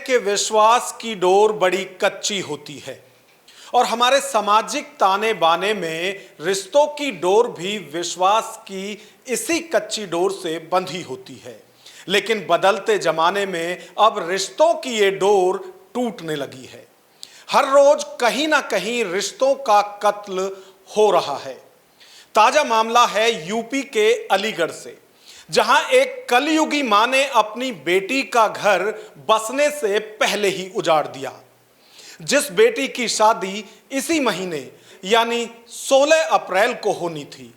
हैं कि विश्वास की डोर बड़ी कच्ची होती है और हमारे सामाजिक ताने बाने में रिश्तों की डोर भी विश्वास की इसी कच्ची डोर से बंधी होती है। लेकिन बदलते जमाने में अब रिश्तों की ये डोर टूटने लगी है। हर रोज कहीं ना कहीं रिश्तों का कत्ल हो रहा है। ताजा मामला है यूपी के अलीगढ़ से, जहां एक कलयुगी मां ने अपनी बेटी का घर बसने से पहले ही उजाड़ दिया। जिस बेटी की शादी इसी महीने यानी 16 अप्रैल को होनी थी,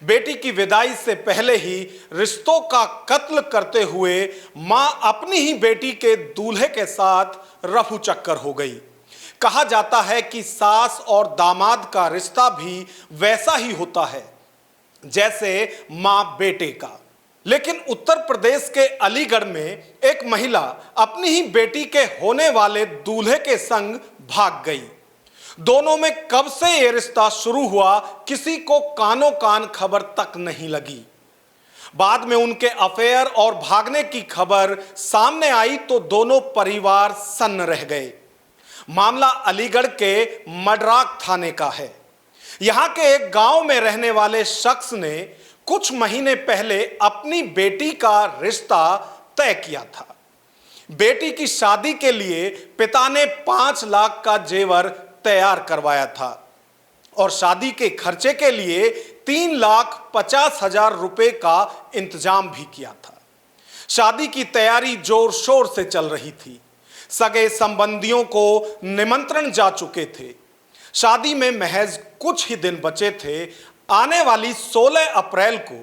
बेटी की विदाई से पहले ही रिश्तों का कत्ल करते हुए मां अपनी ही बेटी के दूल्हे के साथ रफू चक्कर हो गई। कहा जाता है कि सास और दामाद का रिश्ता भी वैसा ही होता है जैसे मां बेटे का। लेकिन उत्तर प्रदेश के अलीगढ़ में एक महिला अपनी ही बेटी के होने वाले दूल्हे के संग भाग गई। दोनों में कब से यह रिश्ता शुरू हुआ, किसी को कानों कान खबर तक नहीं लगी। बाद में उनके अफेयर और भागने की खबर सामने आई तो दोनों परिवार सन्न रह गए। मामला अलीगढ़ के मडराक थाने का है। यहां के एक गांव में रहने वाले शख्स ने कुछ महीने पहले अपनी बेटी का रिश्ता तय किया था। बेटी की शादी के लिए पिता ने 5 लाख का जेवर तैयार करवाया था और शादी के खर्चे के लिए 3,50,000 रुपए का इंतजाम भी किया था। शादी की तैयारी जोर शोर से चल रही थी। सगे संबंधियों को निमंत्रण जा चुके थे। शादी में महज कुछ ही दिन बचे थे। आने वाली 16 अप्रैल को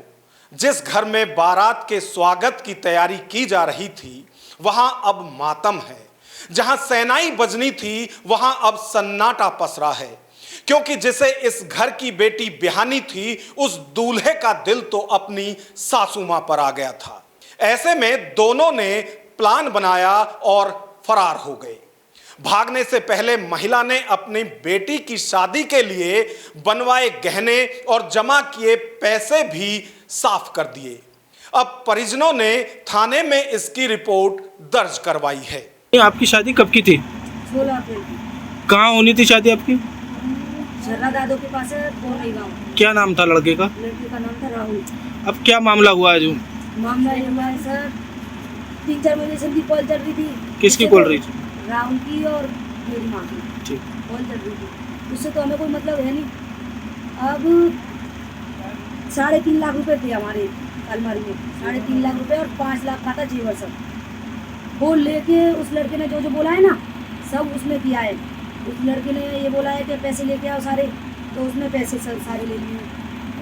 जिस घर में बारात के स्वागत की तैयारी की जा रही थी, वहां अब मातम है। जहां शहनाई बजनी थी, वहां अब सन्नाटा पसरा है, क्योंकि जिसे इस घर की बेटी बिहानी थी, उस दूल्हे का दिल तो अपनी सासू मां पर आ गया था। ऐसे में दोनों ने प्लान बनाया और फरार हो गए। भागने से पहले महिला ने अपनी बेटी की शादी के लिए बनवाए गहने और जमा किए पैसे भी साफ कर दिए। अब परिजनों ने थाने में इसकी रिपोर्ट दर्ज करवाई है। आपकी शादी कब की थी? 16 अप्रैल की। कहाँ होनी थी शादी आपकी? झर्रा दादो के पास है, गाँव। क्या नाम था लड़के का? लड़के का नाम था राहुल। अब क्या मामला हुआ है? जो मामला ये हुआ है सर, 3-4 महीने से उनकी कॉल चल रही थी। किसकी कॉल रही थी? राहुल की और मेरी माँ की ठीक कॉल चल रही थी। उससे तो हमें कोई मतलब है नहीं। अब 3.5 लाख रुपए थे हमारे अलमारी में, 3.5 लाख रुपए और 5 लाख का था जेवर सब। वो लेके उस लड़के ने जो बोला है ना, सब उसने किया है। उस लड़के ने ये बोला है कि पैसे लेके आओ सारे, तो उसने पैसे सारे ले लिए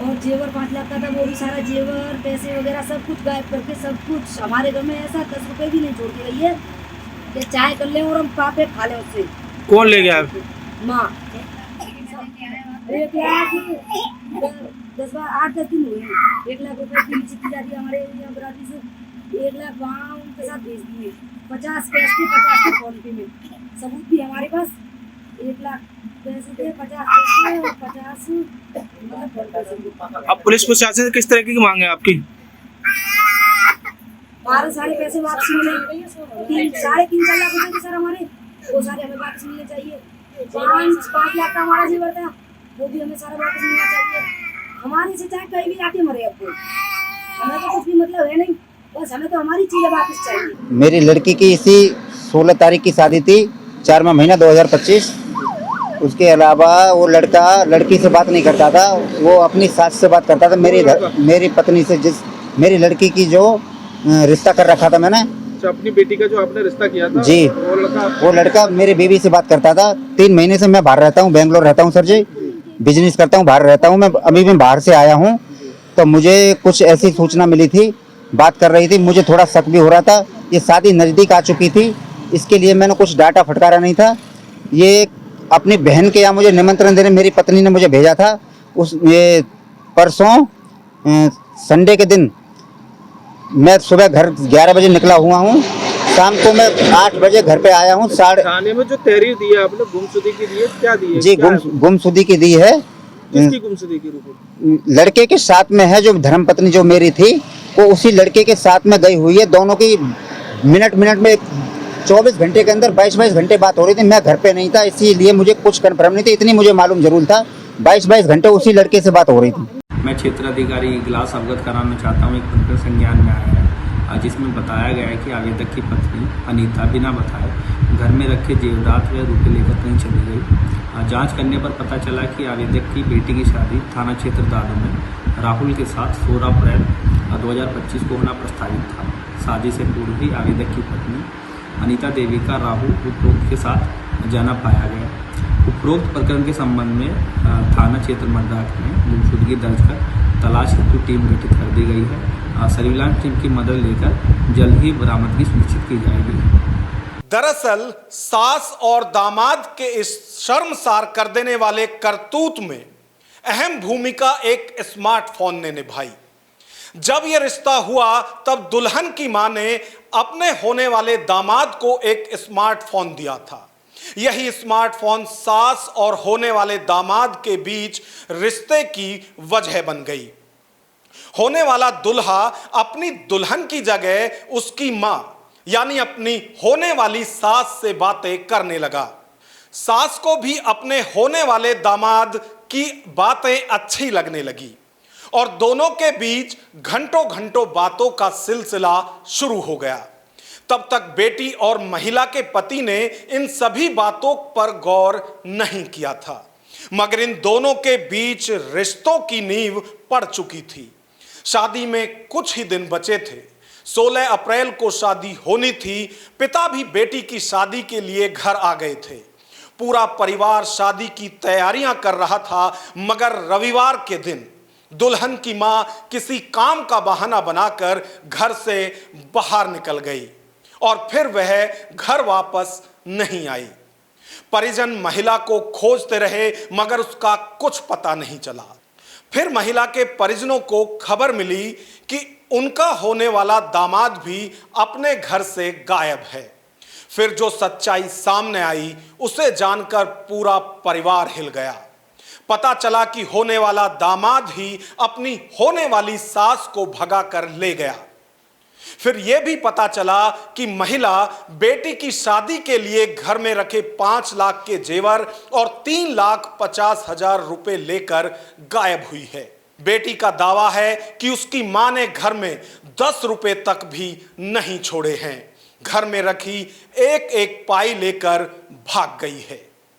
और जेवर 5 लाख का था, वो भी सारा जेवर पैसे वगैरह सब कुछ गायब करके सब कुछ। हमारे घर में ऐसा 10 रुपये भी नहीं छोड़ के गई है कि चाय कर लें और हम पापे खा लें उससे। कौन ले गया? माँ 1 लाख 8-10 दिन हुए। 1 लाख रुपये की चिट्ठी जाती है हमारे यहाँ बराती से। 1 लाख वहाँ उनके साथ भेज दिए, 50 कैश के 50 फोन पे में सबूत भी हमारे पास। 1 लाख पैसे थे, 50 कैश और 50 अब पुलिस प्रशासन से किस तरह की मांग है आपकी? हमारे सारे पैसे वापस मिले। 3.5-4 लाख रुपए थे सर हमारे, वो सारे हमें वापस मिलने चाहिए। 5 लाख का हमारा जेवर था, वो भी हमें सारा वापस मिलना चाहिए। हमारे से चाहे कहीं भी जाके मरे, अब हमें तो कुछ भी मतलब है नहीं, बस हमें तो हमारी चीजें वापस चाहिए। मेरी लड़की की इसी 16 तारीख की शादी थी, 4वां महीना 2025। उसके अलावा वो लड़का लड़की से बात नहीं करता था, वो अपनी सास से बात करता था। मेरी पत्नी से, जिस मेरी लड़की की जो रिश्ता कर रखा था मैंने, अपनी बेटी का जो आपने रिश्ता किया था जी, वो लड़का मेरी बीवी से बात करता था। 3 महीने से मैं बाहर रहता हूँ, बेंगलोर रहता हूँ सर जी, बिजनेस करता हूँ, बाहर रहता हूँ। मैं अभी भी बाहर से आया हूँ, तो मुझे कुछ ऐसी सूचना मिली थी, बात कर रही थी, मुझे थोड़ा शक भी हो रहा था। ये शादी नज़दीक आ चुकी थी, इसके लिए मैंने कुछ डाटा फटकारा नहीं था। ये अपनी बहन के यहाँ मुझे निमंत्रण देने मेरी पत्नी ने मुझे भेजा था। ये परसों संडे के दिन मैं सुबह घर 11 बजे निकला हुआ हूँ, शाम को मैं 8 बजे घर पे आया हूँ। थाने में जो तहरीर दी है आपने गुमशुदगी की दी है, क्या दी है? जी, गुमशुदगी की दी है। किसकी गुमशुदगी की रिपोर्ट? लड़के के साथ में है, जो धर्मपत्नी जो मेरी थी, वो उसी लड़के के साथ में गई हुई है। दोनों की मिनट में 24 घंटे के अंदर 22 घंटे बात हो रही थी। मैं घर पे नहीं था, इसीलिए मुझे कुछ कन्फर्म नहीं थी, इतनी मुझे मालूम जरूर था 22 घंटे उसी लड़के से बात हो रही थी। मैं क्षेत्राधिकारी इगलास अवगत कराना चाहता हूँ। एक प्रकरण संज्ञान में आया है जिसमें बताया गया है कि आवेदक की पत्नी अनीता बिना बताए घर में रखे जेवरात व रुपये लेकर कहीं चली गई। जांच करने पर पता चला कि आवेदक की बेटी की शादी थाना क्षेत्र दादू में राहुल के साथ 16 अप्रैल 2025 को होना प्रस्तावित था। शादी से पूर्व ही आवेदक की पत्नी अनीता देवी का राहुल उपरोक्त के साथ जाना पाया गया। उपरोक्त प्रकरण के संबंध में थाना क्षेत्र मर्दाख में गुमशुदगी दर्ज कर तलाश हेतु टीम गठित कर दी गई है। सर्विलांस टीम की मदद लेकर जल्द ही बरामदगी सुनिश्चित की जाएगी। दरअसल सास और दामाद के इस शर्मसार कर देने वाले करतूत में अहम भूमिका एक स्मार्टफोन ने निभाई। जब यह रिश्ता हुआ तब दुल्हन की मां ने अपने होने वाले दामाद को एक स्मार्टफोन दिया था। यही स्मार्टफोन सास और होने वाले दामाद के बीच रिश्ते की वजह बन गई। होने वाला दुल्हा अपनी दुल्हन की जगह उसकी मां यानी अपनी होने वाली सास से बातें करने लगा। सास को भी अपने होने वाले दामाद की बातें अच्छी लगने लगी और दोनों के बीच घंटों घंटों बातों का सिलसिला शुरू हो गया। तब तक बेटी और महिला के पति ने इन सभी बातों पर गौर नहीं किया था, मगर इन दोनों के बीच रिश्तों की नींव पड़ चुकी थी। शादी में कुछ ही दिन बचे थे। 16 अप्रैल को शादी होनी थी। पिता भी बेटी की शादी के लिए घर आ गए थे। पूरा परिवार शादी की तैयारियां कर रहा था, मगर रविवार के दिन दुल्हन की मां किसी काम का बहाना बनाकर घर से बाहर निकल गई और फिर वह घर वापस नहीं आई। परिजन महिला को खोजते रहे, मगर उसका कुछ पता नहीं चला। फिर महिला के परिजनों को खबर मिली कि उनका होने वाला दामाद भी अपने घर से गायब है। फिर जो सच्चाई सामने आई उसे जानकर पूरा परिवार हिल गया। पता चला कि होने वाला दामाद ही अपनी होने वाली सास को भगा कर ले गया। फिर यह भी पता चला कि महिला बेटी की शादी के लिए घर में रखे 5 लाख के जेवर और 3,50,000 रुपए लेकर गायब हुई है। बेटी का दावा है कि उसकी मां ने घर में 10 रुपए तक भी नहीं छोड़े हैं। घर में रखी एक एक पाई लेकर भाग गई है।